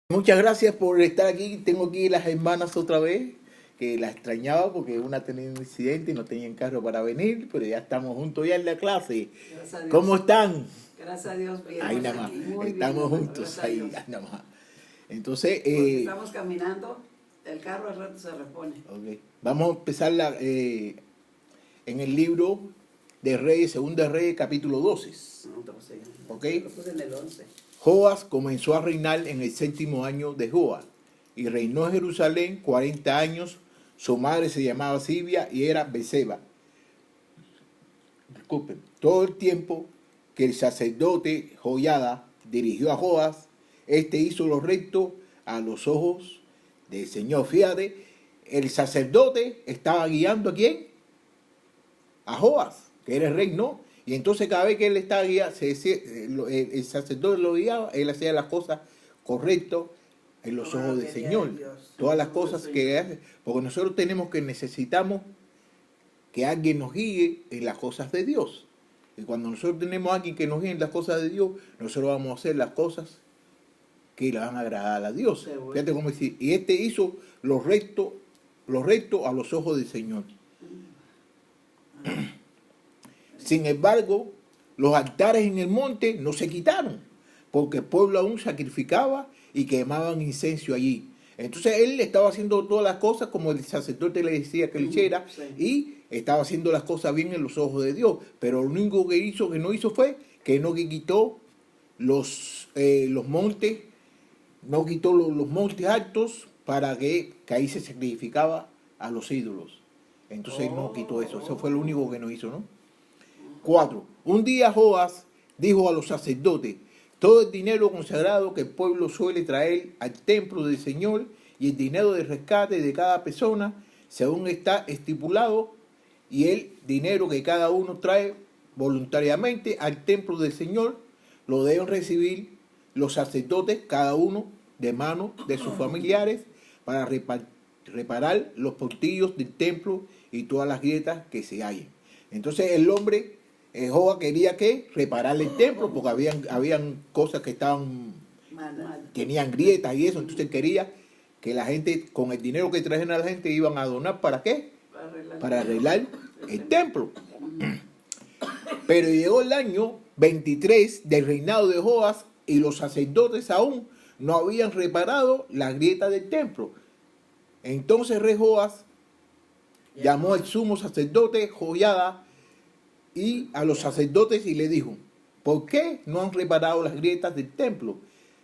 Muchas gracias por estar aquí. Tengo aquí las hermanas otra vez, que las extrañaba porque una tenía un incidente y no tenían carro para venir, pero ya estamos juntos ya en la clase. Gracias a Dios. ¿Cómo están? Gracias a Dios, bien. Ahí nada más. Muy Estamos bien, juntos gracias a ahí, Dios. nada más. Entonces, Porque estamos caminando, el carro al rato se repone. okay. Vamos a empezar en el libro de Reyes, Segunda Reyes, capítulo 12. No, entonces, ¿Ok? lo puse en el 11. Joas comenzó a reinar en el 7º año de Joas y reinó en Jerusalén 40 años. Su madre se llamaba Sibia y era Beceba. Disculpen. Todo el tiempo que el sacerdote Joiada dirigió a Joas, este hizo lo recto a los ojos del Señor. Fíjate, el sacerdote estaba guiando ¿a quién? A Joas, que era el rey, ¿no? Y entonces cada vez que él estaba guiando, el sacerdote lo guiaba, él hacía las cosas correctas en los ojos del Señor. Todas las cosas que hace, porque nosotros necesitamos que alguien nos guíe en las cosas de Dios. Y cuando nosotros tenemos a alguien que nos guíe en las cosas de Dios, nosotros vamos a hacer las cosas que le van a agradar a Dios. Fíjate cómo decir, y este hizo lo recto a los ojos del Señor. Sin embargo, los altares en el monte no se quitaron, porque el pueblo aún sacrificaba y quemaban incienso allí. Entonces él estaba haciendo todas las cosas como el sacerdote le decía que lo hiciera, y estaba haciendo las cosas bien en los ojos de Dios. Pero lo único que no hizo fue que no quitó los montes, no quitó los montes altos para que ahí se sacrificaba a los ídolos. Entonces no quitó eso. Eso fue lo único que no hizo, ¿no? 4. Un día Joas dijo a los sacerdotes: todo el dinero consagrado que el pueblo suele traer al templo del Señor y el dinero de rescate de cada persona, según está estipulado, y el dinero que cada uno trae voluntariamente al templo del Señor, lo deben recibir los sacerdotes, cada uno de mano de sus familiares, para reparar los portillos del templo y todas las grietas que se hallen. Entonces el hombre, Joa, quería que reparar el templo, porque habían cosas que tenían grietas y eso. Entonces quería que la gente, con el dinero que trajeron a la gente, iban a donar. ¿Para qué? Para arreglar el templo. Pero llegó el año 23 del reinado de Joas y los sacerdotes aún no habían reparado la grieta del templo. Entonces rey Joas llamó al sumo sacerdote Joiada y a los sacerdotes y le dijo: ¿por qué no han reparado las grietas del templo?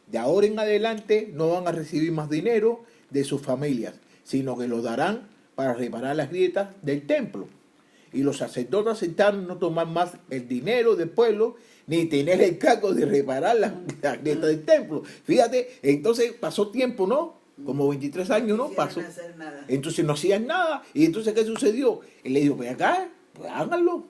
De ahora en adelante no van a recibir más dinero de sus familias, sino que lo darán para reparar las grietas del templo. Y los sacerdotes aceptaron no tomar más el dinero del pueblo, ni tener el cargo de reparar las grietas del templo. Fíjate, entonces pasó tiempo, ¿no? Como 23 años, ¿no? Pasó. Entonces no hacían nada. Y entonces, ¿qué sucedió? Él le dijo: ven acá, pues háganlo.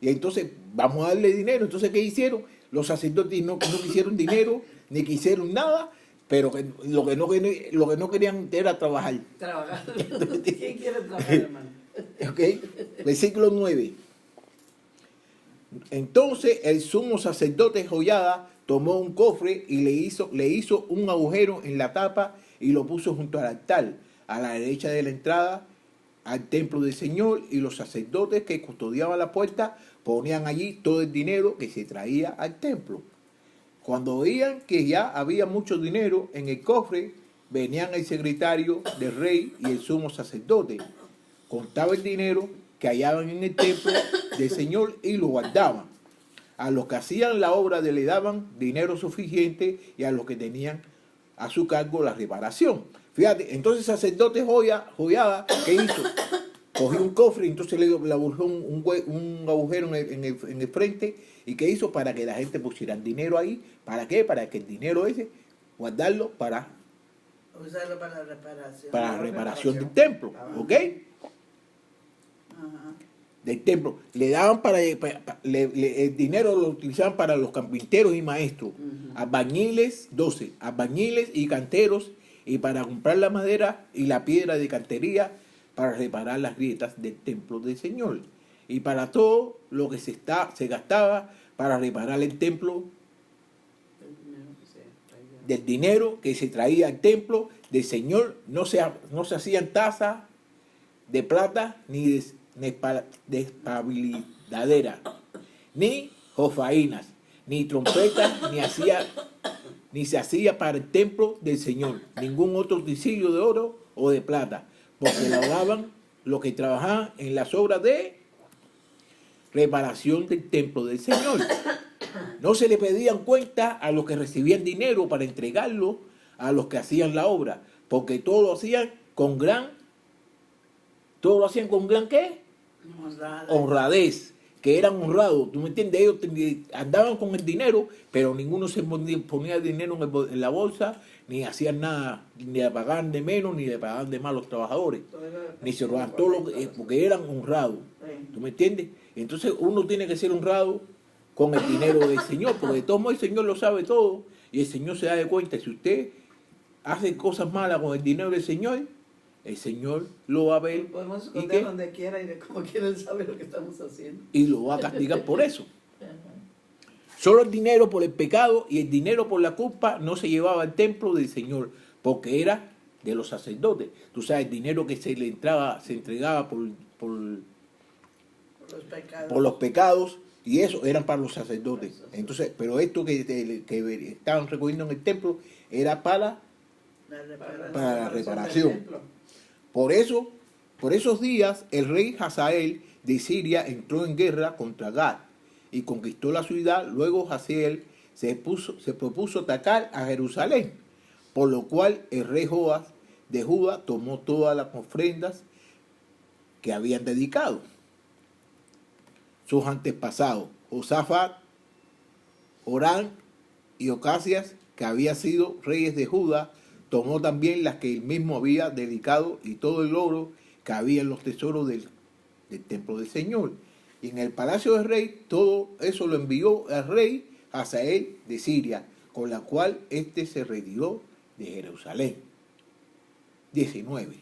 Y entonces, vamos a darle dinero. Entonces, ¿qué hicieron? Los sacerdotes no quisieron dinero, ni quisieron nada, pero lo que no querían era trabajar. Trabajar. ¿Quién quiere trabajar, hermano? ¿Ok? Versículo 9. Entonces el sumo sacerdote Joiada tomó un cofre y le hizo un agujero en la tapa y lo puso junto al altar, a la derecha de la entrada al templo del Señor, y los sacerdotes que custodiaban la puerta ponían allí todo el dinero que se traía al templo. Cuando veían que ya había mucho dinero en el cofre, venían el secretario del rey y el sumo sacerdote, contaba el dinero que hallaban en el templo del Señor y lo guardaban. A los que hacían la obra le daban dinero suficiente, y a los que tenían a su cargo la reparación. Fíjate, entonces el sacerdote Joiada, ¿qué hizo? Cogió un cofre y entonces le buscó un agujero en el frente. ¿Y qué hizo? Para que la gente pusiera el dinero ahí. ¿Para qué? Para que el dinero ese, guardarlo para usarlo para la reparación. Para la reparación del templo. ¿Ok? Ajá. Del templo. Le daban el dinero lo utilizaban para los carpinteros y maestros. Albañiles, 12. Albañiles y canteros, y para comprar la madera y la piedra de cantería para reparar las grietas del templo del Señor. Y para todo lo que se gastaba para reparar el templo del dinero que se traía al templo del Señor. No se hacían tazas de plata ni despabilidadera, ni jofainas, ni trompetas, ni se hacía para el templo del Señor ningún otro utensilio de oro o de plata, porque lo daban los que trabajaban en las obras de reparación del templo del Señor. No se le pedían cuenta a los que recibían dinero para entregarlo a los que hacían la obra, porque todo lo hacían con gran ¿qué? Honradez, que eran honrados. ¿Tú me entiendes? Ellos andaban con el dinero, pero ninguno se ponía el dinero en la bolsa, ni hacían nada, ni le pagaban de menos, ni le pagaban de más a los trabajadores, ni se robaban todo porque eran honrados. ¿Tú me entiendes? Entonces uno tiene que ser honrado con el dinero del Señor, porque de todos modos el Señor lo sabe todo, y el Señor se da de cuenta. Si usted hace cosas malas con el dinero del Señor, el Señor lo va a ver. Podemos esconder donde quiera y de como quiera Él sabe lo que estamos haciendo. Y lo va a castigar por eso. Solo el dinero por el pecado y el dinero por la culpa no se llevaba al templo del Señor, porque era de los sacerdotes. Tú sabes, el dinero que se entregaba por los pecados, y eso eran para los sacerdotes. Entonces, pero esto que estaban recogiendo en el templo era para la reparación. Por esos días, el rey Hazael de Siria entró en guerra contra Gad y conquistó la ciudad. Luego Hazael se propuso atacar a Jerusalén, por lo cual el rey Joas de Judá tomó todas las ofrendas que habían dedicado sus antepasados, Josafat, Orán y Ocasias, que habían sido reyes de Judá. Tomó también las que él mismo había dedicado y todo el oro que había en los tesoros del templo del Señor. Y en el palacio del rey, todo eso lo envió al rey Hazael de Siria, con la cual éste se retiró de Jerusalén. 19.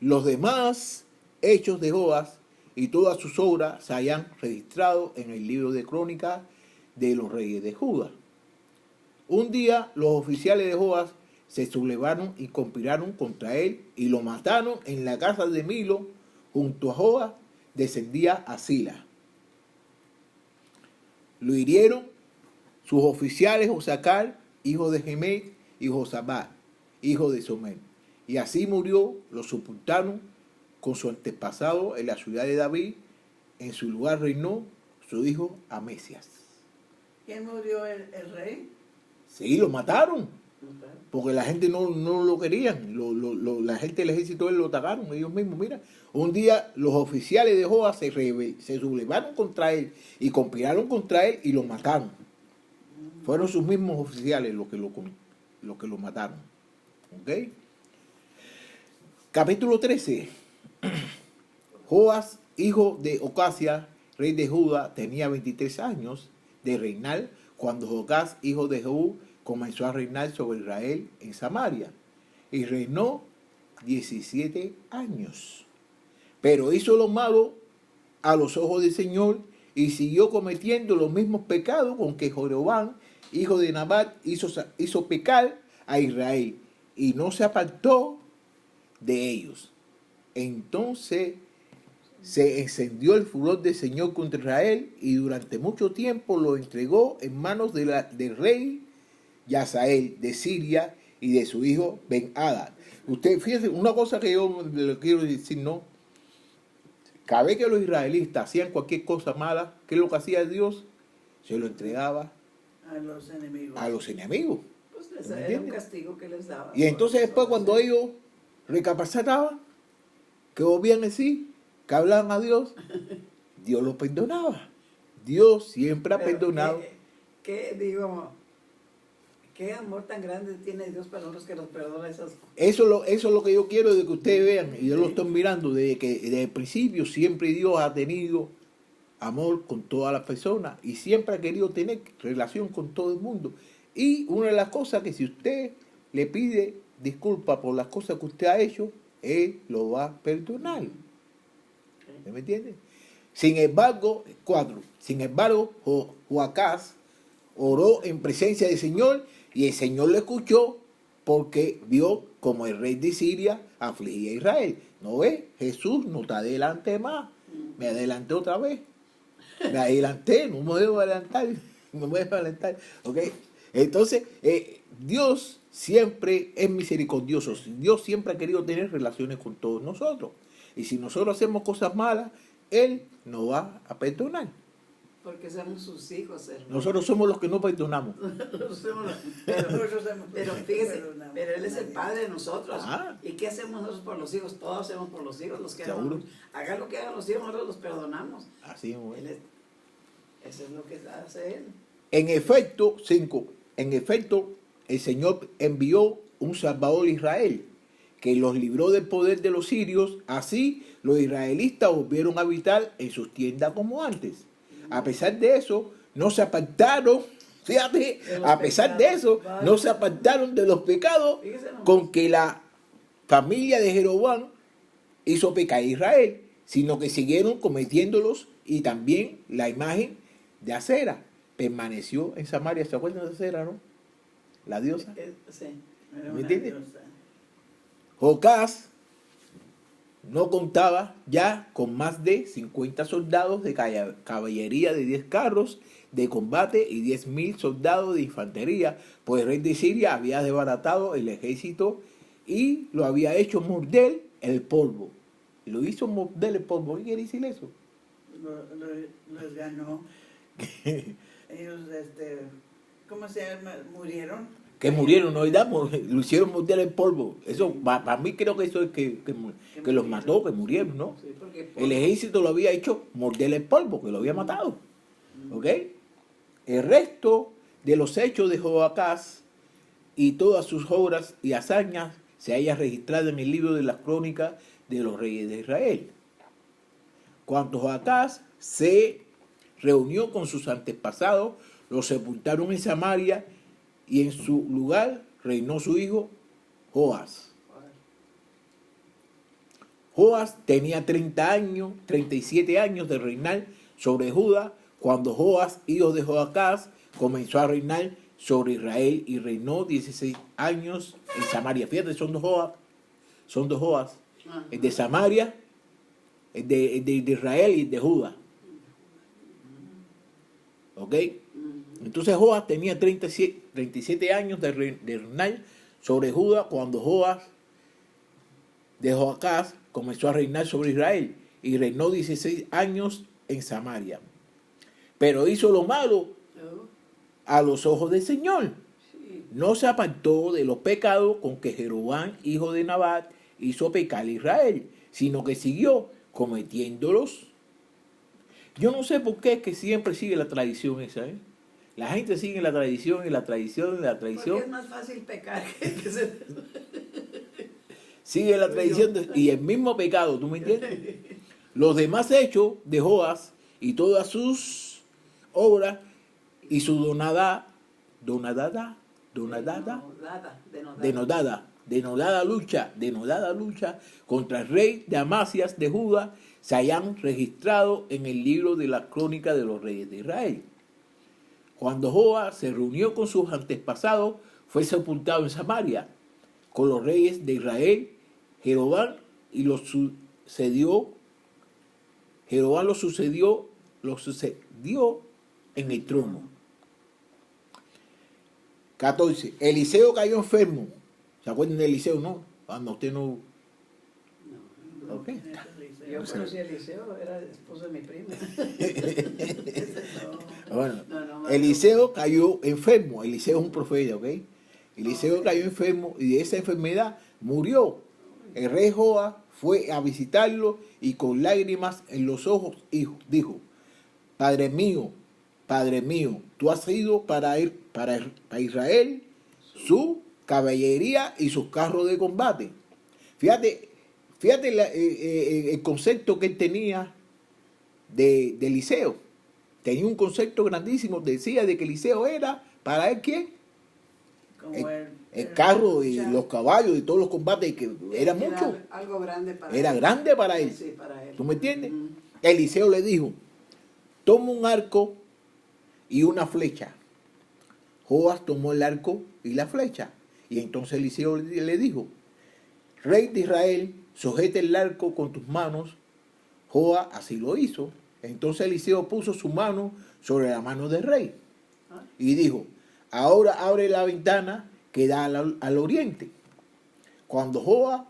Los demás hechos de Joas y todas sus obras se hayan registrado en el libro de crónicas de los reyes de Judá. Un día los oficiales de Joas se sublevaron y conspiraron contra él y lo mataron en la casa de Milo. Junto a Joas descendía a Sila. Lo hirieron sus oficiales Josacar, hijo de Gemel, y Josabad, hijo de Somer. Y así murió, lo sepultaron con su antepasado en la ciudad de David. En su lugar reinó su hijo Amesias. ¿Quién murió el rey? Sí, lo mataron. Porque la gente no lo querían. La gente del ejército él lo atacaron ellos mismos. Mira, un día los oficiales de Joas se sublevaron contra él y conspiraron contra él y lo mataron. Fueron sus mismos oficiales los que lo mataron. ¿Ok? Capítulo 13. Joas, hijo de Ocasias, rey de Judá, tenía 23 años de reinar cuando Jocás, hijo de Jehú, comenzó a reinar sobre Israel en Samaria, y reinó 17 años. Pero hizo lo malo a los ojos del Señor y siguió cometiendo los mismos pecados con que Jeroboam, hijo de Nabat, hizo pecar a Israel, y no se apartó de ellos. Entonces se encendió el furor del Señor contra Israel, y durante mucho tiempo lo entregó en manos del rey Hazael de Siria y de su hijo Ben-Hadad. Usted, fíjese, una cosa que yo le quiero decir, ¿no? Cada vez que los israelitas hacían cualquier cosa mala, ¿qué es lo que hacía Dios? Se lo entregaba a los enemigos. Pues era un castigo que les daba. Y entonces después cuando ellos recapacitaban, que volvían así, que hablaban a Dios, Dios los perdonaba. Dios siempre ha perdonado. ¿Qué amor tan grande tiene Dios para nosotros que nos perdona esas cosas? Eso es lo que yo quiero de que ustedes vean, y yo lo estoy mirando, desde el principio siempre Dios ha tenido amor con todas las personas y siempre ha querido tener relación con todo el mundo. Y una de las cosas que si usted le pide disculpas por las cosas que usted ha hecho, Él lo va a perdonar. ¿Me entiende? Sin embargo, Joacás oró en presencia del Señor Y el Señor le escuchó porque vio como el rey de Siria afligía a Israel. ¿No ves? Jesús no te adelante más. Me adelanté otra vez. Me adelanté, no me debo adelantar. No me debo adelantar. ¿Ok? Entonces, Dios siempre es misericordioso. Dios siempre ha querido tener relaciones con todos nosotros. Y si nosotros hacemos cosas malas, Él nos va a perdonar. Porque somos sus hijos, hermano. Nosotros somos los que no perdonamos. Pero fíjese, pero Él es el Padre de nosotros. Ah. ¿Y qué hacemos nosotros por los hijos? Todos hacemos por los hijos. Los que Seguro. hagan lo que hagan los hijos, nosotros los perdonamos. Así es. Eso es lo que hace Él. En efecto, 5. En efecto, el Señor envió un Salvador a Israel, que los libró del poder de los sirios. Así, los israelitas volvieron a habitar en sus tiendas como antes. A pesar de eso, no se apartaron, fíjate, a pesar de eso, no se apartaron de los pecados con que la familia de Jeroboam hizo pecar a Israel, sino que siguieron cometiéndolos, y también la imagen de Acera permaneció en Samaria. ¿Se acuerdan de Acera, no? La diosa. Sí. ¿Me entiendes? Jocás no contaba ya con más de 50 soldados de caballería de 10 carros de combate y 10.000 soldados de infantería, pues el rey de Siria había desbaratado el ejército y lo había hecho morder el polvo. Lo hizo morder el polvo. ¿Qué quiere decir eso? Los ganó. Ellos, ¿cómo se llama? Murieron. Que murieron, no, lo hicieron morder el polvo. Eso, para mí creo que eso es que los mató, que murieron, ¿no? Sí, porque El ejército lo había hecho morder el polvo, que lo había matado. ¿Ok? El resto de los hechos de Joacás y todas sus obras y hazañas se haya registrado en el libro de las crónicas de los reyes de Israel. Cuando Joacás se reunió con sus antepasados, los sepultaron en Samaria, y en su lugar reinó su hijo Joás. Joás tenía 37 años de reinar sobre Judá, cuando Joás, hijo de Joacás, comenzó a reinar sobre Israel y reinó 16 años en Samaria. Fíjate, son dos Joás. El de Samaria, el de Israel y el de Judá. ¿Ok? Entonces Joás tenía 37 años de reinar sobre Judá, cuando Joás de Joacás comenzó a reinar sobre Israel y reinó 16 años en Samaria. Pero hizo lo malo a los ojos del Señor. No se apartó de los pecados con que Jeroboam, hijo de Nabat, hizo pecar a Israel, sino que siguió cometiéndolos. Yo no sé por qué es que siempre sigue la tradición esa, ¿eh? La gente sigue la tradición y la tradición y la tradición. Porque es más fácil pecar que ser... Sigue la tradición y el mismo pecado, ¿tú me entiendes? Los demás hechos de Joás y todas sus obras y su denodada lucha contra el rey de Amasias de Judá se hayan registrado en el libro de la crónica de los reyes de Israel. Cuando Joás se reunió con sus antepasados, fue sepultado en Samaria con los reyes de Israel. Jeroboam lo sucedió en el trono. 14. Eliseo cayó enfermo. ¿Se acuerdan de Eliseo, no? Cuando usted no... No. Okay. Yo conocí a Eliseo, era esposo de mi prima. Bueno, No, Eliseo cayó enfermo. Eliseo es un profeta, ¿ok? Eliseo cayó enfermo y de esa enfermedad murió. El rey Joás fue a visitarlo y con lágrimas en los ojos dijo: Padre mío, tú has sido para Israel su caballería y sus carros de combate. Fíjate el concepto que él tenía de Eliseo. Tenía un concepto grandísimo. Decía de que Eliseo era para él, ¿quién? Como El carro y los caballos y todos los combates, que era mucho. Algo grande para él. Era grande para él. Sí, para él. ¿Tú me entiendes? Eliseo le dijo: toma un arco y una flecha. Joas tomó el arco y la flecha. Y entonces Eliseo le dijo, Rey de Israel, sujeta el arco con tus manos. Joas así lo hizo. Entonces Eliseo puso su mano sobre la mano del rey y dijo, ahora abre la ventana que da al oriente. Cuando Joas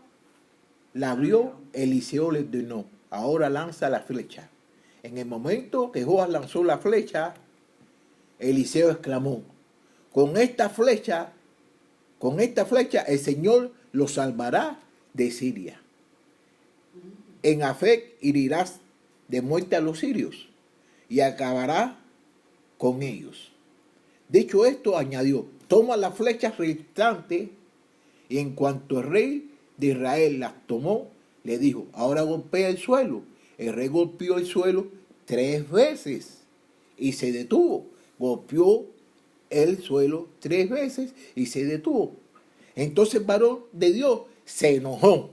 la abrió, Eliseo le ordenó, ahora lanza la flecha. En el momento que Joas lanzó la flecha, Eliseo exclamó, con esta flecha el Señor lo salvará de Siria. En Afec herirás de muerte a los sirios y acabará con ellos. Dicho esto, añadió, toma las flechas restantes, y en cuanto el rey de Israel las tomó, le dijo, ahora golpea el suelo. El rey golpeó el suelo 3 veces y se detuvo. Golpeó el suelo 3 veces y se detuvo. Entonces el varón de Dios se enojó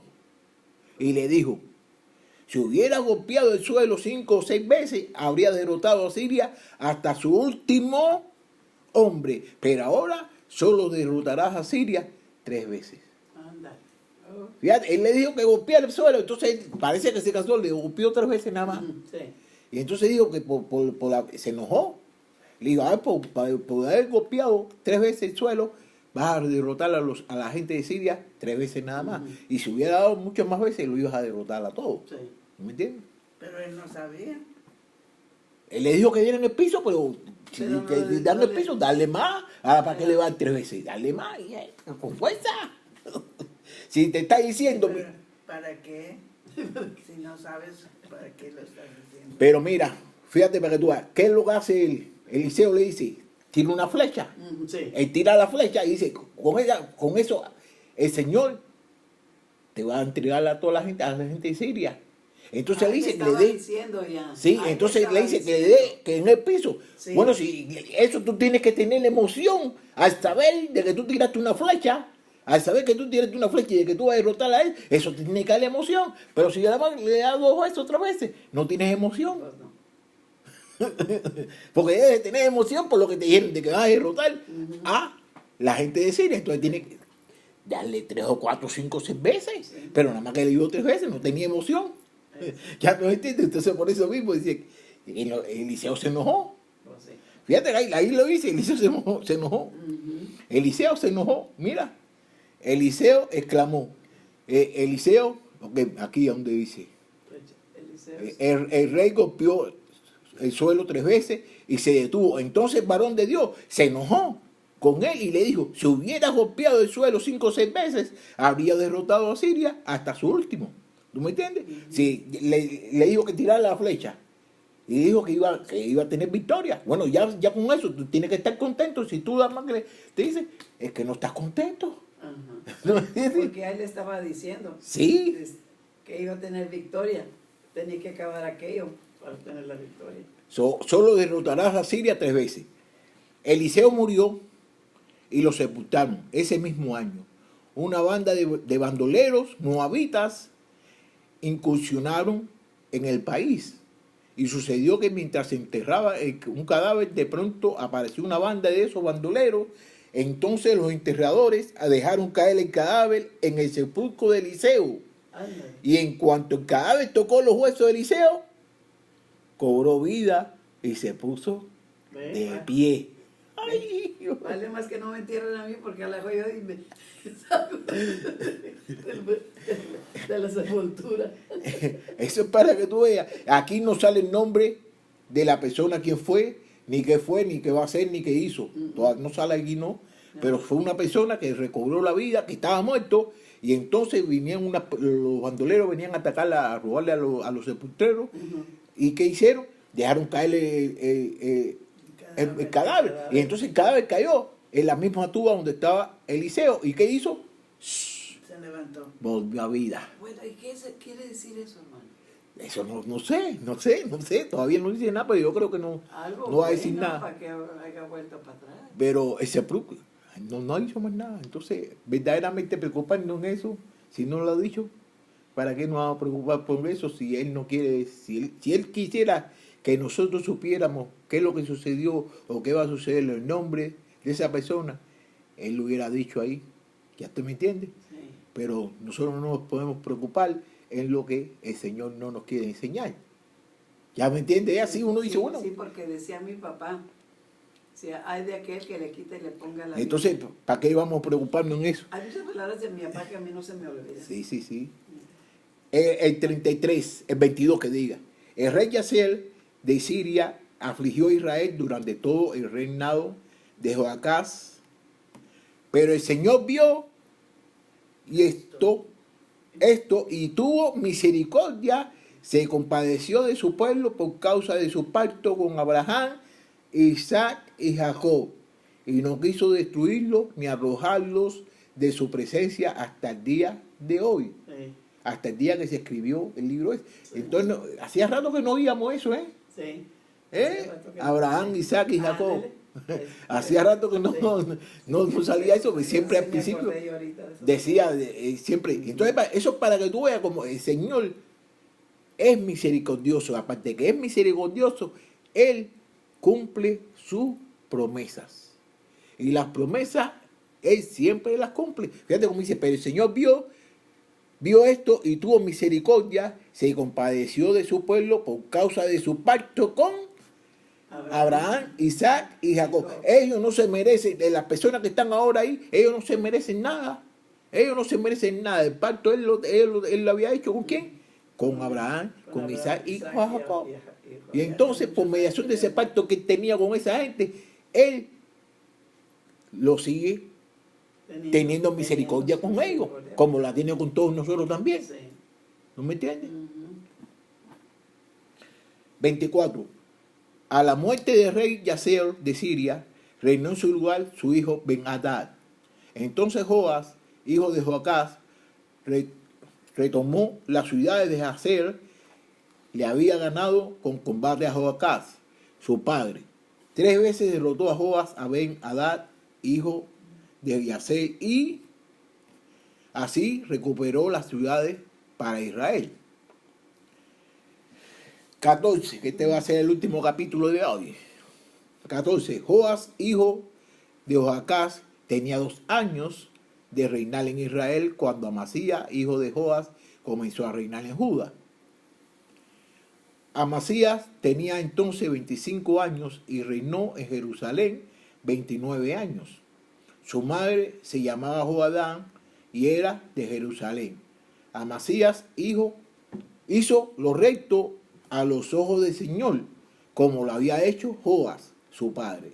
y le dijo, si hubiera golpeado el suelo 5 o 6 veces, habría derrotado a Siria hasta su último hombre. Pero ahora solo derrotarás a Siria 3 veces. Anda. Oh. Fíjate, él le dijo que golpeara el suelo, entonces parece que se cansó, le golpeó 3 veces nada más. Sí. Y entonces dijo que se enojó. Le digo, por haber golpeado 3 veces el suelo, vas a derrotar a la gente de Siria 3 veces nada más. Y si hubiera dado muchas más veces, lo ibas a derrotar a todos. Sí. ¿Me entiendes? Pero él no sabía. Él le dijo que diera en el piso, pero si Pero que no, darle el no piso, le- darle más. Ahora, ¿para qué le va 3 veces? Darle más, y, con fuerza. Si te está diciendo... Pero, ¿para qué? Si no sabes, ¿para qué lo estás diciendo? Pero mira, fíjate para que tú veas, ¿qué es lo que hace él? Eliseo le dice, tira una flecha. Sí. Él tira la flecha y dice, con eso, el Señor te va a entregar a toda la gente de Siria. Entonces Ah, le dice que le estaba dé. diciendo ya. Sí, Ah, entonces estaba le dice que le diciendo. dé, que en el piso. Sí. Bueno, si eso tú tienes que tener emoción al saber de que tú tiraste una flecha. Al saber que tú tiraste una flecha y de que tú vas a derrotar a él, eso te tiene que dar emoción. Pero si además le das 2 veces, 3 veces, no tienes emoción. Pues no. Porque debes tener emoción por lo que te dijeron de que vas a derrotar a la gente de Siria. Entonces tiene que darle 3 o 4, 5, 6 veces. Sí. Pero nada más que le dio 3 veces, no tenía emoción. Ya no entiendes. Entonces por eso mismo dice, Eliseo se enojó. Pues sí. Fíjate, ahí lo dice, Eliseo se enojó. Ujú. Eliseo se enojó. Mira, Eliseo exclamó. Eliseo, okay, aquí donde dice, Eliseo. el rey golpeó el suelo 3 veces y se detuvo. Entonces el varón de Dios se enojó con él y le dijo, si hubiera golpeado el suelo 5 o 6 veces, habría derrotado a Siria hasta su último. ¿Tú me entiendes? Si le dijo que tirara la flecha y dijo que iba a tener victoria. Bueno, ya con eso tú tienes que estar contento. Si tú nada más que te dice, es que no estás contento. Ajá. ¿No me entiendes? Porque a él le estaba diciendo Sí. que iba a tener victoria. Tenía que acabar aquello para tener la victoria. Solo derrotarás a Siria 3 veces. Eliseo murió y lo sepultaron ese mismo año. Una banda de bandoleros moabitas incursionaron en el país. Y sucedió que mientras se enterraba un cadáver, de pronto apareció una banda de esos bandoleros. Entonces los enterradores dejaron caer el cadáver en el sepulcro de Eliseo. Anda. Y en cuanto el cadáver tocó los huesos de Eliseo, cobró vida y se puso Ve, de va. pie. Ay, Dios. Vale más que no me entierren a mí porque a la yo y me de la sepultura. Eso es para que tú veas. Aquí no sale el nombre de la persona, quién fue, ni qué va a hacer, ni qué hizo. No sale aquí, no. Pero fue una persona que recobró la vida, que estaba muerto, y entonces los bandoleros venían a atacar, a robarle a los sepulteros. ¿Y qué hicieron? Dejaron caer el cadáver. Y entonces el cadáver cayó en la misma tuba donde estaba Eliseo. ¿Y qué hizo? Se levantó. Volvió a vida. Bueno, ¿y qué quiere decir eso, hermano? Eso no sé, todavía no dice nada, pero yo creo que no va a decir nada. Para que haya vuelto para atrás. Pero ese no ha dicho más nada. Entonces, verdaderamente preocuparnos en eso, si no lo ha dicho, ¿para qué nos vamos a preocupar por eso si él no quiere, si él quisiera que nosotros supiéramos qué es lo que sucedió o qué va a suceder en el nombre de esa persona, él lo hubiera dicho ahí. ¿Ya usted me entiende? Sí. Pero nosotros no nos podemos preocupar en lo que el Señor no nos quiere enseñar. ¿Ya me entiende? Y así uno dice, Sí, bueno. sí, porque decía mi papá, si hay de aquel que le quite y le ponga la Entonces, Biblia. ¿para qué vamos a preocuparnos en eso? Hay muchas palabras de mi papá que a mí no se me olvidan. Sí, sí, sí. El 33, el 22 que diga. El rey Yacer de Siria afligió a Israel durante todo el reinado de Joacás. Pero el Señor vio y esto y tuvo misericordia, se compadeció de su pueblo por causa de su pacto con Abraham, Isaac y Jacob, y no quiso destruirlos ni arrojarlos de su presencia hasta el día de hoy, Sí, hasta el día que se escribió el libro ese. Entonces, hacía rato que no oíamos eso, ¿eh? sí. ¿Eh? Abraham, Isaac y Jacob. Ándale. Hacía rato que no, Sí. no salía eso, que siempre Sí, al me principio acordé yo ahorita de eso. decía, siempre. Entonces, eso para que tú veas como el Señor es misericordioso. Aparte de que es misericordioso, Él cumple sus promesas. Y las promesas, Él siempre las cumple. Fíjate cómo dice, pero el Señor vio esto y tuvo misericordia, se compadeció de su pueblo por causa de su pacto con Abraham, Isaac y Jacob. Ellos no se merecen, de las personas que están ahora ahí, ellos no se merecen nada. Ellos no se merecen nada. El pacto él lo había hecho ¿con quién? Con Abraham, con Isaac y con Jacob. Y entonces, por mediación de ese pacto que él tenía con esa gente, él lo sigue teniendo misericordia con ellos, como la tiene con todos nosotros también. Sí. ¿No me entiendes? Ujú. 24. A la muerte del rey Yacer de Siria, reinó en su lugar su hijo Ben-Hadad. Entonces Joas, hijo de Joacás, retomó las ciudades de Yacer, le había ganado con combate a Joacás, su padre. 3 veces derrotó a Joas a Ben-Hadad, hijo de Yacer, y así recuperó las ciudades para Israel. 14, que este va a ser el último capítulo de hoy. 14. Joas, hijo de Joacás, tenía 2 años de reinar en Israel cuando Amasías, hijo de Joas, comenzó a reinar en Judá. Amasías tenía entonces 25 años y reinó en Jerusalén 29 años. Su madre se llamaba Joadán y era de Jerusalén. Amasías, hizo lo recto a los ojos del Señor, como lo había hecho Joas, su padre,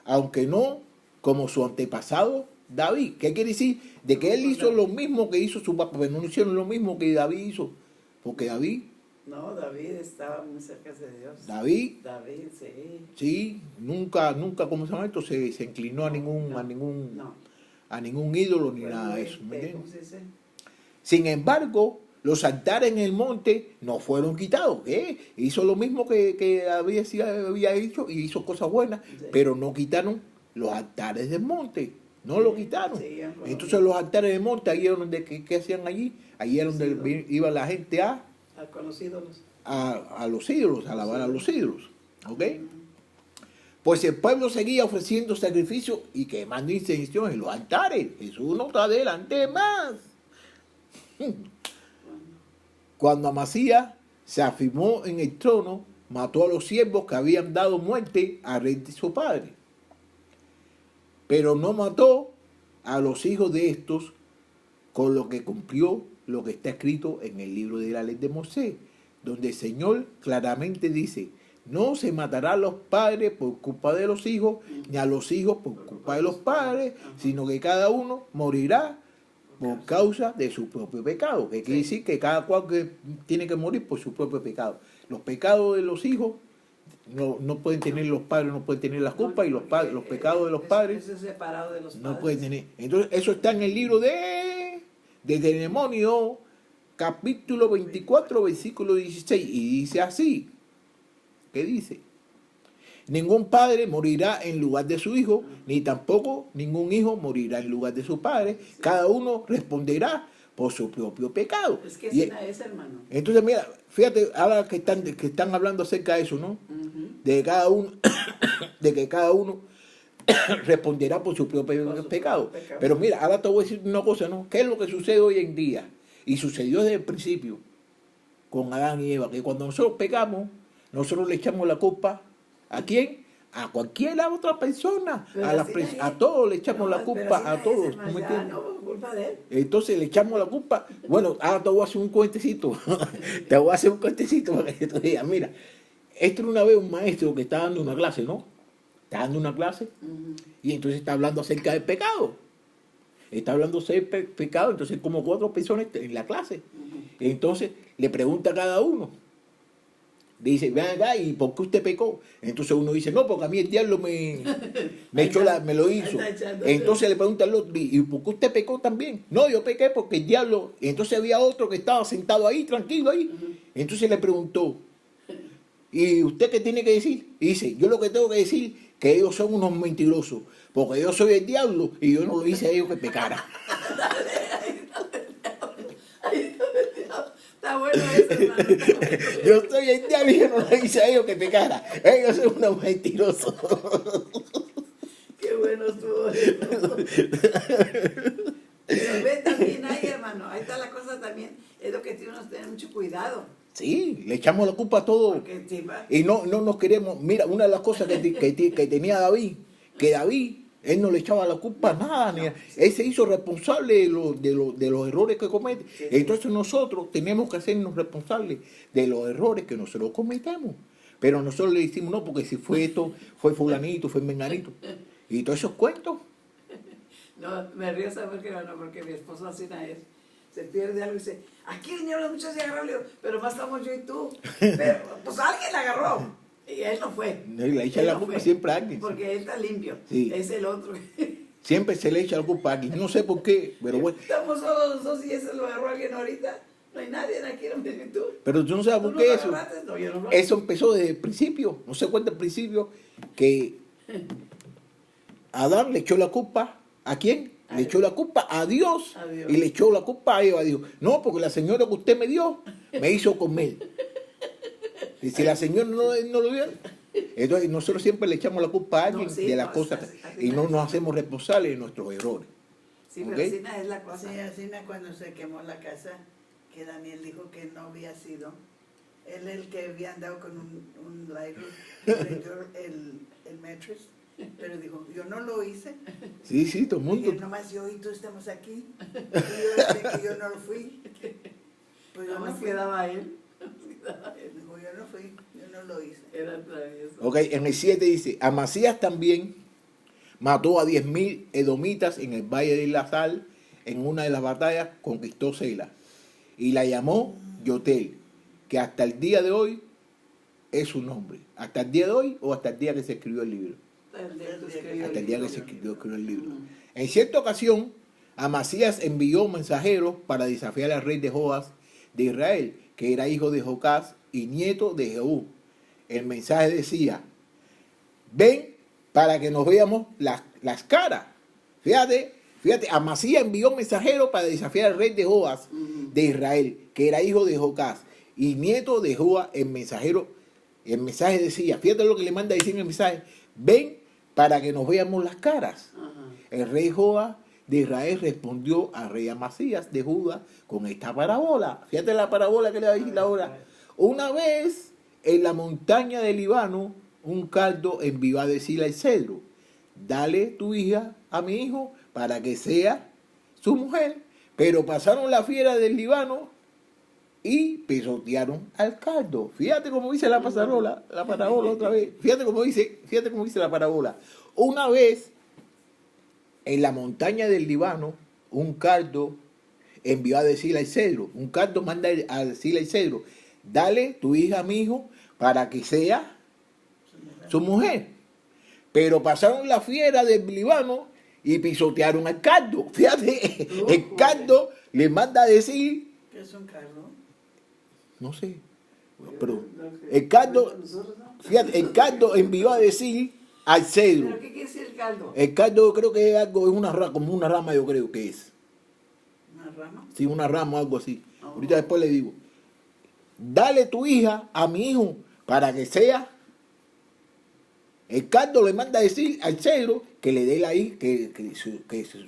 aunque no como su antepasado David. ¿Qué quiere decir? De que él hizo lo mismo que hizo su papá, pero no hicieron lo mismo que David hizo, porque David, estaba muy cerca de Dios. David, Sí. sí, nunca, ¿cómo se llama esto? Se inclinó a ningún ídolo ni Fue nada de muy, eso, ¿me ¿cómo entiendes? se dice? Sin embargo, los altares en el monte no fueron quitados. Hizo lo mismo que había hecho y hizo cosas buenas, Sí. pero no quitaron los altares del monte. No lo quitaron. Sí, Entonces los altares del monte, ahí era donde, ¿qué hacían allí? Allí era donde iba la gente a conocidos. los ídolos, a alabar a los ídolos. ¿Ok? Pues el pueblo seguía ofreciendo sacrificios y quemando incienso en los altares. Jesús no está adelante más. Cuando Amasías se afirmó en el trono, mató a los siervos que habían dado muerte al rey de su padre. Pero no mató a los hijos de estos, con lo que cumplió lo que está escrito en el libro de la ley de Moisés, donde el Señor claramente dice: no se matará a los padres por culpa de los hijos, ni a los hijos por culpa de los padres, sino que cada uno morirá por causa de su propio pecado. Que quiere decir que cada cual tiene que morir por su propio pecado. Los pecados de los hijos no pueden tener los padres, no pueden tener las culpas, y los pecados de los padres Eso es separado de los no padres. pueden tener. Entonces, eso está en el libro de Deuteronomio, capítulo 24, versículo 16, y dice así. ¿Qué dice? Ningún padre morirá en lugar de su hijo, ni tampoco ningún hijo morirá en lugar de su padre. Cada uno responderá por su propio pecado. Es que Y- así es, hermano. entonces, mira, fíjate, ahora que están hablando acerca de eso, ¿no? Ujú. De que cada uno responderá por su propio Por su pecado. propio pecado. Pero mira, ahora te voy a decir una cosa, ¿no? ¿Qué es lo que sucede hoy en día? Y sucedió desde el principio con Adán y Eva, que cuando nosotros pecamos, nosotros le echamos la culpa ¿a quién? A cualquier otra persona, Pero a, así no es. a todos le echamos No, la pero culpa, así a no es, todos. hermano, ¿tú me ya, entiendes? no, culpa de él. Entonces le echamos la culpa. Bueno, ahora te voy a hacer un cuentecito. Te voy a hacer un cuentecito para que tú digas, mira, esto era una vez un maestro que está dando una clase, ¿no? Está dando una clase Ujú. y entonces está hablando acerca del pecado. Está hablando acerca del pecado, entonces como 4 personas en la clase. Entonces le pregunta a cada uno. Dice, ven acá, ¿y por qué usted pecó? Entonces uno dice, no, porque a mí el diablo me lo hizo. Ahí está echando. Entonces le pregunta al otro, ¿y por qué usted pecó también? No, yo pequé porque el diablo... Entonces había otro que estaba sentado ahí, tranquilo ahí. Entonces le preguntó, ¿y usted qué tiene que decir? Y dice, yo lo que tengo que decir que ellos son unos mentirosos, porque yo soy el diablo y yo no lo hice a ellos que pecara. Está bueno eso, hermano. Está bueno. Yo soy el diablo y yo no lo hice a ellos que pecara. Ellos son unos mentirosos. Qué bueno estuvo eso. Pero ve también ahí, hermano. Ahí está la cosa también. Es lo que tiene uno que tener mucho cuidado. Sí, le echamos la culpa a todo. Porque si va- Y no nos queremos. Mira, una de las cosas que tenía David, que David, él no le echaba la culpa a nada. Ni él se hizo responsable de los errores que comete. Sí, sí. Entonces nosotros tenemos que hacernos responsables de los errores que nosotros cometemos. Pero nosotros le decimos, no, porque si fue esto, fue fulanito, fue menganito. Y todos esos cuentos. No, me río, ¿sabes por qué? No, porque mi esposo así no es. Se pierde algo y dice, aquí vinieron los muchachos y agarraron. Le digo, pero más estamos yo y tú. Pero, pues alguien la agarró. Y él no fue. No, y le echan Él la no culpa fue, siempre a alguien. Porque él está limpio. Sí. Es el otro. Siempre se le echa la culpa a alguien. No sé por qué, pero bueno. Estamos solos los dos y ese lo agarró alguien ahorita. No hay nadie aquí, no me tú. Pero tú no sabes ¿Tú por no qué lo eso. agarraste? No, yo no lo Eso empezó desde el principio. No se cuenta al principio que Adán le echó la culpa. ¿A quién? Le echó la culpa a Dios. A Dios. Y le echó la culpa a Eva. Dijo, no, porque la señora que usted me dio, me hizo comer. Y si la señora no lo dio, entonces nosotros siempre le echamos la culpa a alguien No, sí, de las no, cosas así y no no es. nos hacemos responsables de nuestros errores. Sí, ¿Ok? pero así no es la cosa. Sí, así me cuando se quemó la casa, que Daniel dijo que no había sido. Él el que había andado con un lighter, le dio el mattress, pero dijo, yo no lo hice. Sí, sí, todo el mundo. Dije, nomás yo y tú estamos aquí. Y yo dije que yo no lo fui. Pues yo Nada no más fui. quedaba él. Quedaba él. Dijo, yo no fui, yo no lo hice. Era travieso. Ok, en el 7 dice, Amasías también mató a 10.000 edomitas en el Valle de la Sal, en una de las batallas conquistó Sela, y la llamó Yotel, que hasta el día de hoy es su nombre. Hasta el día de hoy o hasta el día que se escribió el libro. Hasta el día que se escribió el libro. En cierta ocasión, Amasías envió mensajeros para desafiar al rey de Joas de Israel, que era hijo de Jocás y nieto de Jehú. El mensaje decía, ven para que nos veamos las caras. Fíjate, Amasías envió mensajeros para desafiar al rey de Joas de Israel, que era hijo de Jocás y nieto de Joas. El mensaje decía, fíjate lo que le manda a decir en el mensaje, ven para que nos veamos las caras. Ajá. El rey Joas de Israel respondió al rey Amasías de Judá con esta parábola. Fíjate la parábola que le va a decir ahora. Una vez en la montaña del Líbano, un caldo envió a decirle al cedro, dale tu hija a mi hijo para que sea su mujer. Pero pasaron la fiera del Líbano y pisotearon al caldo. Fíjate cómo dice la parábola otra vez. Fíjate cómo dice la parábola. Una vez en la montaña del Líbano, un caldo envió a decirle al cedro, un caldo manda a decirle al cedro, dale tu hija a mi hijo para que sea su mujer. Pero pasaron la fiera del Líbano y pisotearon al caldo. Fíjate, el caldo le manda a decir, ¿Qué es un carro? no sé, pero el caldo, fíjate, el caldo envió a decir al cedro. ¿Pero qué quiere decir el caldo? El caldo creo que es algo, es una rama, como una rama yo creo que es. ¿Una rama? Sí, una rama o algo así. Oh. Ahorita después le digo, dale tu hija a mi hijo para que sea El cardo le manda a decir al cedro que le dé la hija, que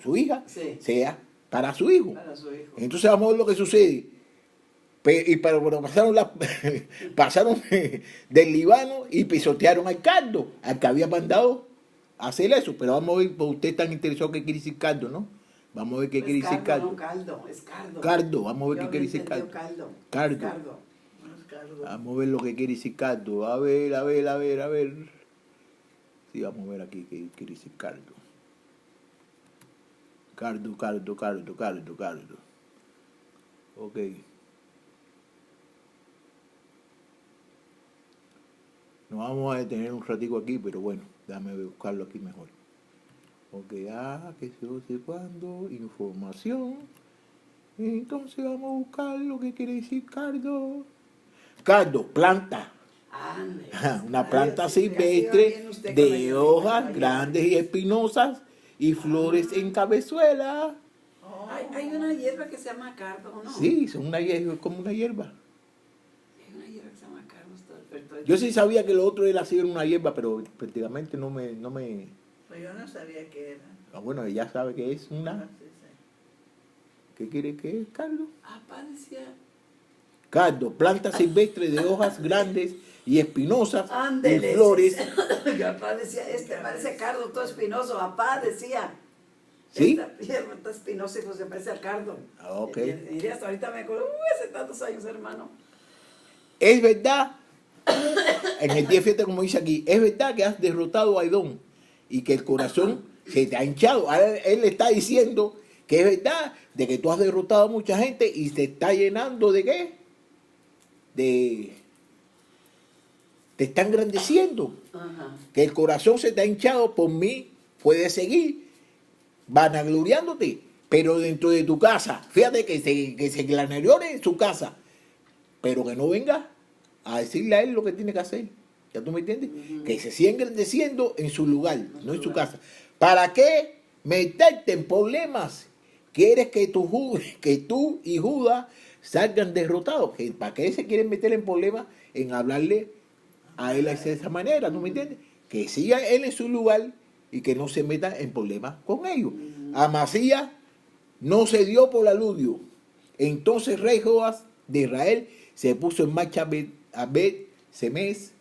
su hija Sí. sea para su hijo. Para su hijo. Entonces vamos a ver lo que sucede. Pero pasaron del Líbano y pisotearon al cardo, al que había mandado a hacer eso. Pero vamos a ver, pues usted tan interesado que quiere decir cardo, ¿no? Vamos a ver qué quiere decir cardo. No, caldo, es cardo. Cardo, vamos a ver Yo qué quiere decir entendió cardo. Cardo. Cardo. No es cardo. Vamos a ver lo que quiere decir cardo. A ver. Sí, vamos a ver aquí qué quiere decir cardo. Cardo. Ok. Nos vamos a detener un ratico aquí, pero bueno, déjame buscarlo aquí mejor. Ok, que se no sé cuándo, información. Entonces vamos a buscar lo que quiere decir cardo. Cardo, planta. Ande. Una planta Ay, sí, así va silvestre bien usted con de la hojas hierbita. grandes y espinosas y flores en cabezuela. Oh. Hay una hierba que se llama cardo, ¿no? Sí, son una hierba, como una hierba. Hay una hierba que se llama cardo. Yo sí sabía que lo otro era así, era una hierba, pero prácticamente no me... Pues yo no sabía qué era. Bueno, ella sabe que es una... Sí, sí. ¿Qué quiere que es, cardo? Papá decía, Cardo, planta silvestre de hojas grandes y espinosas y ándele. flores. Papá decía, parece cardo todo espinoso. Papá decía. ¿Sí? Esta hierba está espinosa y pues se parece al cardo. Ah, ok. Y hasta ahorita me acuerdo, hace tantos años, hermano. Es verdad, en el día de fiesta, como dice aquí, es verdad que has derrotado a Edom y que el corazón se te ha hinchado. Ahora él le está diciendo que es verdad de que tú has derrotado a mucha gente y se está llenando de qué? Te está engrandeciendo. Ajá. Que el corazón se te ha hinchado por mí, puedes seguir vanagloriándote, pero dentro de tu casa, fíjate que se gloriore en su casa, pero que no venga a decirle a él lo que tiene que hacer. ¿Ya tú me entiendes? Ujú. Que se siga engrandeciendo en su lugar, no en su lugar. casa. ¿Para qué meterte en problemas? ¿Quieres que tú y Judas salgan derrotados? ¿Para qué se quieren meter en problemas en hablarle a él de esa manera? ¿No me entiendes? Que siga él en su lugar y que no se meta en problemas con ellos. Amasías no se dio por aludio. Entonces rey Joás de Israel se puso en marcha a Bet-Semes,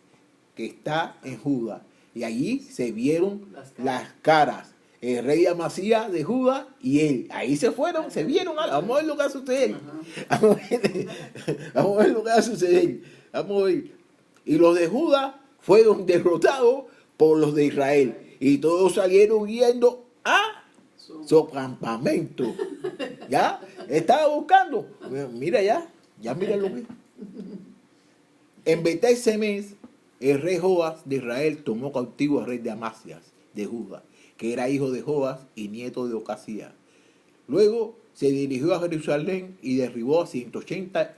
que está en Judá. Y allí se vieron las caras. El rey Amasías de Judá y él. Ahí se fueron, se vieron. Vamos a ver lo que va a suceder. Vamos a ver lo que va a suceder. Vamos a ver. Y los de Judá fueron derrotados por los de Israel. Y todos salieron huyendo a su campamento. ¿Ya? Estaba buscando. Mira ya mira lo que. En Bet-Semes, el rey Joás de Israel tomó cautivo al rey de Amasías de Judá, que era hijo de Joás y nieto de Ocasías. Luego se dirigió a Jerusalén y derribó a 180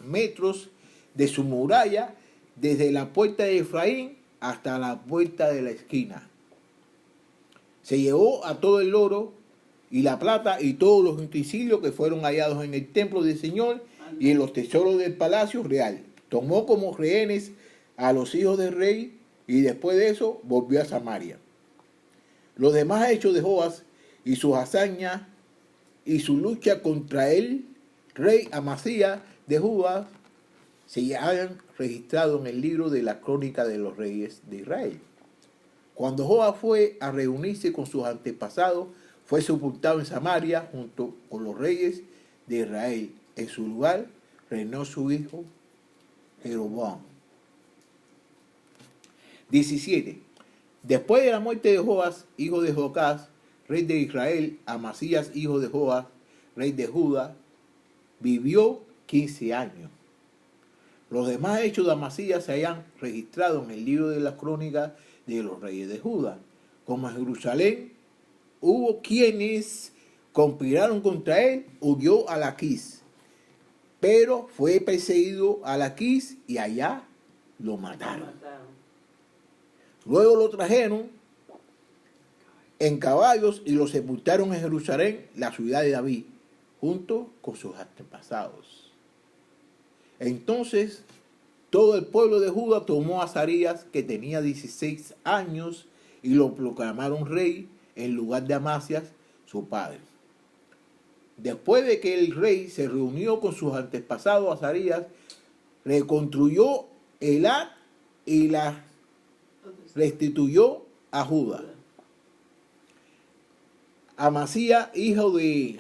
metros de su muralla, desde la puerta de Efraín hasta la puerta de la esquina. Se llevó a todo el oro y la plata y todos los utensilios que fueron hallados en el templo del Señor y en los tesoros del palacio real. Tomó como rehenes a los hijos del rey y después de eso volvió a Samaria. Los demás hechos de Joás y sus hazañas y su lucha contra el rey Amasías de Judá se hayan registrado en el libro de la crónica de los reyes de Israel. Cuando Joás fue a reunirse con sus antepasados, fue sepultado en Samaria junto con los reyes de Israel. En su lugar reinó su hijo Jeroboam. 17. Después de la muerte de Joás, hijo de Jocás, rey de Israel, Amasías, hijo de Joás, rey de Judá, vivió 15 años. Los demás hechos de Amasías se hayan registrado en el libro de las crónicas de los reyes de Judá. Como en Jerusalén hubo quienes conspiraron contra él, huyó a Laquís, pero fue perseguido a Laquís y allá lo mataron. Luego lo trajeron en caballos y lo sepultaron en Jerusalén, la ciudad de David, junto con sus antepasados. Entonces todo el pueblo de Judá tomó a Azarías, que tenía 16 años, y lo proclamaron rey en lugar de Amasías, su padre. Después de que el rey se reunió con sus antepasados, Azarías reconstruyó Elat y la restituyó a Judá. Amasías, hijo de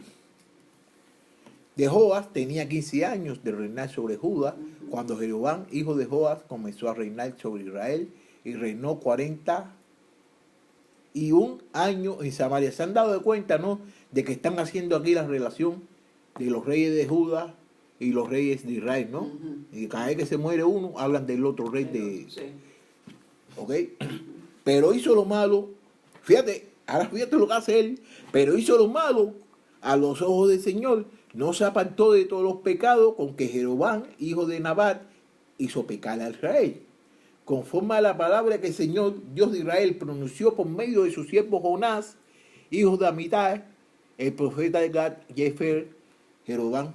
Joas, tenía 15 años de reinar sobre Judá, cuando Jeroboam, hijo de Joas, comenzó a reinar sobre Israel y reinó 41 años en Samaria. ¿Se han dado de cuenta, no?, de que están haciendo aquí la relación de los reyes de Judá y los reyes de Israel, ¿no? Y cada vez que se muere uno, hablan del otro rey de... Sí. ¿Ok? Pero hizo lo malo, fíjate, ahora fíjate lo que hace él, pero hizo lo malo a los ojos del Señor, no se apartó de todos los pecados con que Jeroboam, hijo de Nabat, hizo pecar a Israel, conforme a la palabra que el Señor, Dios de Israel, pronunció por medio de su siervo Jonás, hijo de Amitai, el profeta de Gad, Jefer. Jeroboam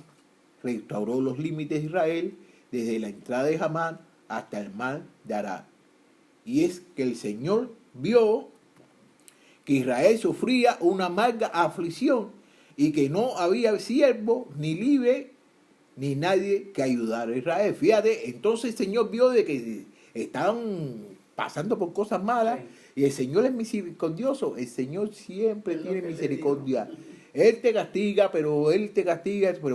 restauró los límites de Israel desde la entrada de Hamán hasta el mar de Arad. Y es que el Señor vio que Israel sufría una amarga aflicción y que no había siervo ni libre ni nadie que ayudara a Israel. Fíjate, entonces el Señor vio de que estaban pasando por cosas malas, Sí. y el Señor es misericordioso. El Señor siempre tiene misericordia. Él te castiga, pero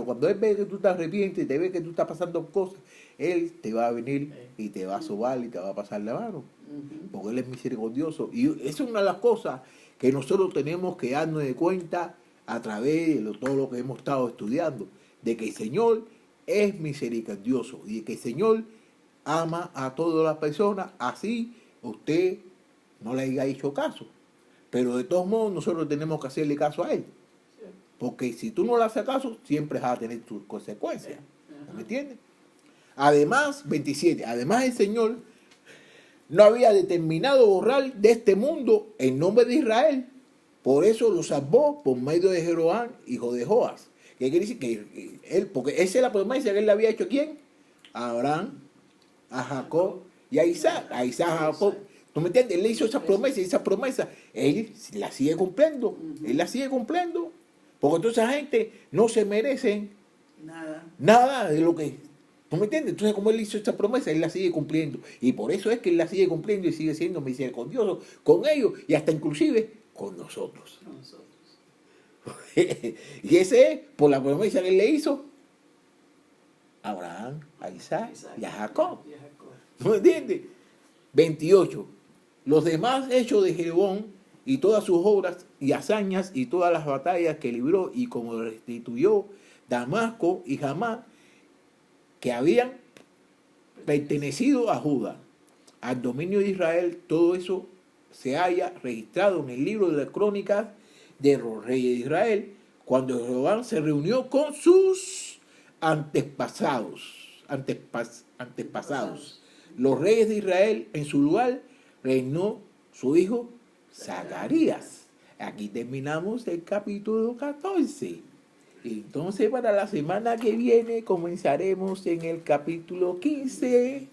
cuando Él ve que tú te arrepientes, te ve que tú estás pasando cosas, Él te va a venir y te va a sobar y te va a pasar la mano, porque Él es misericordioso. Y esa es una de las cosas que nosotros tenemos que darnos de cuenta a través de todo lo que hemos estado estudiando, de que el Señor es misericordioso y de que el Señor ama a todas las personas, así usted no le haya hecho caso. Pero de todos modos nosotros tenemos que hacerle caso a Él. Porque si tú no le haces caso, siempre vas a tener tus consecuencias. ¿Me entiendes? Además, 27, además el Señor no había determinado borrar de este mundo el nombre de Israel. Por eso lo salvó por medio de Jeroboam, hijo de Joas. ¿Qué quiere decir? Que él, porque esa es la promesa que él le había hecho ¿a quién? A Abraham, a Jacob y a Isaac. A Isaac, a Jacob. ¿Tú me entiendes? Él le hizo esa promesa y esa promesa él la sigue cumpliendo. Él la sigue cumpliendo. Porque toda esa gente no se merecen nada de lo que... ¿Tú me entiendes? Entonces, como Él hizo esta promesa, Él la sigue cumpliendo. Y por eso es que Él la sigue cumpliendo y sigue siendo misericordioso con ellos y hasta inclusive con nosotros. Y ese es por la promesa que Él le hizo a Abraham, a Isaac y a Jacob. ¿No me entiendes? 28. Los demás hechos de Jeroboam y todas sus obras y hazañas y todas las batallas que libró y como restituyó Damasco y Hamá, que habían pertenecido a Judá, al dominio de Israel, todo eso se haya registrado en el libro de las crónicas de los reyes de Israel, cuando Jeroboam se reunió con sus antepasados, los reyes de Israel. En su lugar reinó su hijo Zacarías. Aquí terminamos el capítulo 14. Entonces para la semana que viene comenzaremos en el capítulo 15.